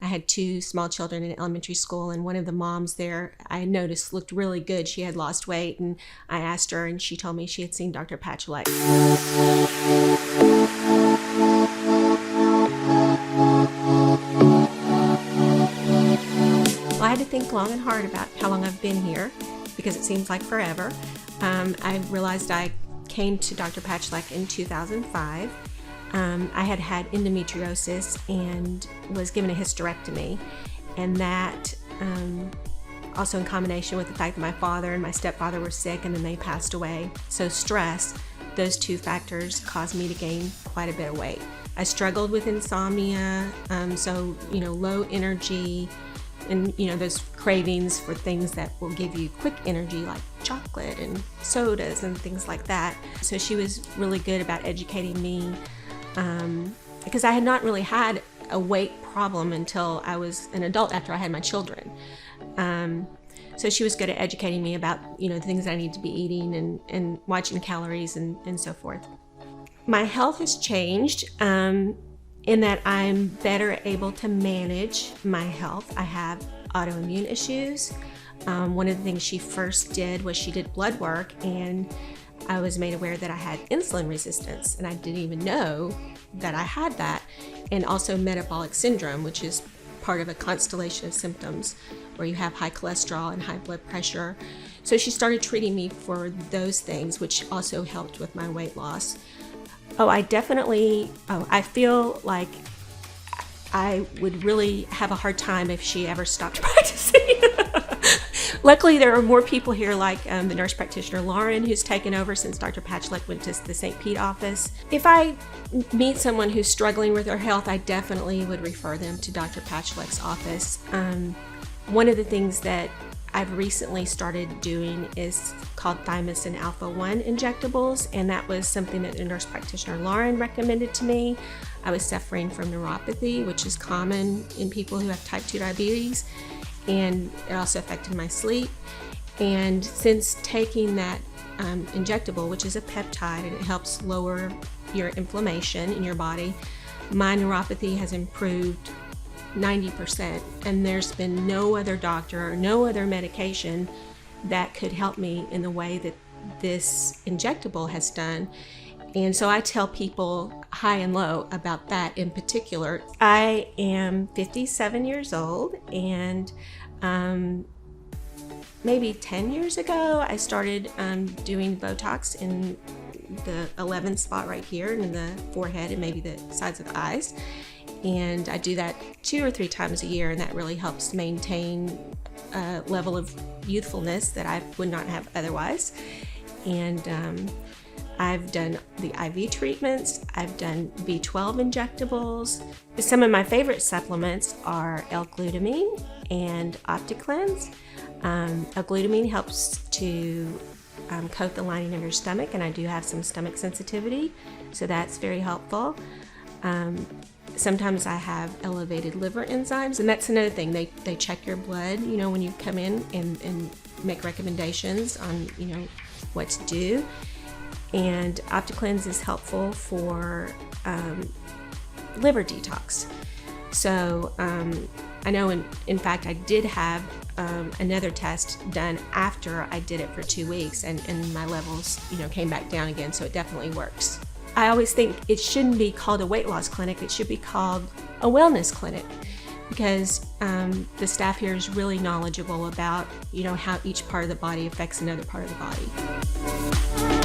had two small children in elementary school, and one of the moms there I noticed looked really good. She had lost weight, and I asked her, and she told me she had seen Dr. Pacholec. Well, I had to think long and hard about how long I've been here, because it seems like forever. I realized I came to Dr. Pacholec in 2005. I had had endometriosis and was given a hysterectomy, and that also in combination with the fact that my father and my stepfather were sick and then they passed away. So stress, those two factors caused me to gain quite a bit of weight. I struggled with insomnia, so low energy, and those cravings for things that will give you quick energy, like chocolate and sodas and things like that. So she was really good about educating me, because I had not really had a weight problem until I was an adult, after I had my children. So she was good at educating me about the things I need to be eating and watching calories and so forth. My health has changed in that I'm better able to manage my health. I have autoimmune issues. One of the things she first did was she did blood work, and I was made aware that I had insulin resistance, and I didn't even know that I had that, and also metabolic syndrome, which is part of a constellation of symptoms where you have high cholesterol and high blood pressure. So she started treating me for those things, which also helped with my weight loss. I feel like I would really have a hard time if she ever stopped practicing. Luckily, there are more people here, like the nurse practitioner Lauren, who's taken over since Dr. Pacholec went to the St. Pete office. If I meet someone who's struggling with their health, I definitely would refer them to Dr. Pacholec's office. One of the things that I've recently started doing is called thymosin alpha-1 injectables, and that was something that the nurse practitioner Lauren recommended to me. I was suffering from neuropathy, which is common in people who have type 2 diabetes, and it also affected my sleep. And since taking that injectable, which is a peptide, and it helps lower your inflammation in your body, my neuropathy has improved 90%, and there's been no other doctor or no other medication that could help me in the way that this injectable has done. And so I tell people high and low about that in particular. I am 57 years old, and maybe 10 years ago I started doing Botox in the 11th spot right here, and in the forehead and maybe the sides of the eyes. And I do that 2 or 3 times a year, and that really helps maintain a level of youthfulness that I would not have otherwise. And I've done the IV treatments, I've done B12 injectables. Some of my favorite supplements are L-glutamine and OptiCleanse. L-glutamine helps to coat the lining of your stomach, and I do have some stomach sensitivity, so that's very helpful. Sometimes I have elevated liver enzymes, and that's another thing. They check your blood, when you come in, and make recommendations on, what to do. And OptiCleanse is helpful for liver detox. So I know, in fact, I did have another test done after I did it for 2 weeks, and my levels, came back down again, so it definitely works. I always think it shouldn't be called a weight loss clinic, it should be called a wellness clinic, because the staff here is really knowledgeable about, how each part of the body affects another part of the body.